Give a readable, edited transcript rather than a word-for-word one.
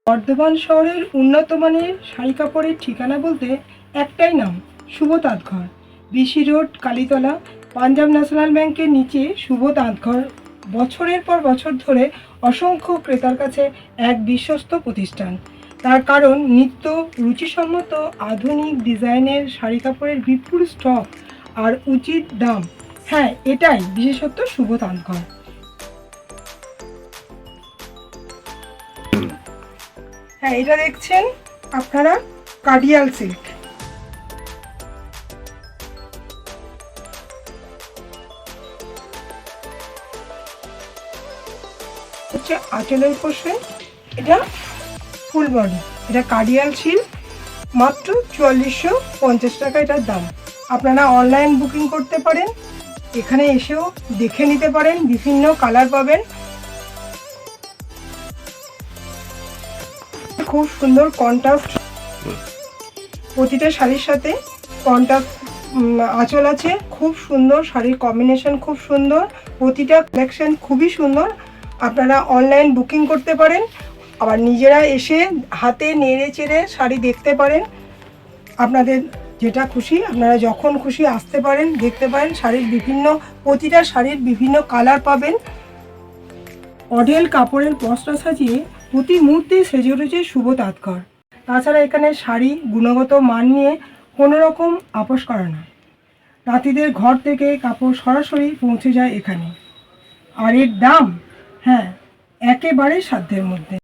বর্ধমান শহরের উন্নত মানের শাড়ি কাপড়ের ঠিকানা বলতে একটাই নাম, Shubho Tantghar. BC road, Kalitala, Punjab National ব্যাংকের নিচে শুভ তাঁতঘর বছরের পর বছর ধরে অসংখ্য ক্রেতার কাছে এক বিশ্বস্ত প্রতিষ্ঠান। তার কারণ নিত্য রুচিসম্মত আধুনিক ডিজাইনের শাড়ি কাপড়ের বিপুল স্টক আর উচিত দাম। হ্যাঁ, এটাই বিশেষত্ব শুভ তাঁতঘর। হ্যাঁ, এটা দেখছেন আপনারা কাডিয়াল সিল্ক। হচ্ছে আঁচলের পোর্শন, এটা ফুল বডি, এটা কাডিয়াল সিল্ক, মাত্র ৪৪৫০ টাকা এটার দাম। আপনারা অনলাইন বুকিং করতে পারেন, এখানে এসেও দেখে নিতে পারেন, বিভিন্ন কালার পাবেন। খুব সুন্দর কন্ট্রাস্ট, প্রতিটা শাড়ির সাথে কন্ট্রাস্ট আঁচল আছে, খুব সুন্দর শাড়ির কম্বিনেশন, খুব সুন্দর, প্রতিটা কালেকশন খুবই সুন্দর। আপনারা অনলাইন বুকিং করতে পারেন, আবার নিজেরা এসে হাতে নেড়ে চেড়ে শাড়ি দেখতে পারেন। আপনাদের যেটা খুশি আপনারা যখন খুশি আসতে পারেন, দেখতে পারেন। প্রতিটা শাড়ির বিভিন্ন কালার পাবেন। মডেল কাপড়ের পসরা সাজিয়ে প্রতি মুহূর্তে সেজে উঠেছে শুভ তাঁতঘর। তাছাড়া এখানে শাড়ি গুণগত মান নিয়ে কোনো রকম আপোষ করা না। তাঁতিদের ঘর থেকে কাপড় সরাসরি পৌঁছে যায় এখানে, আর এর দাম, হ্যাঁ, একেবারে সাধ্যের মধ্যে।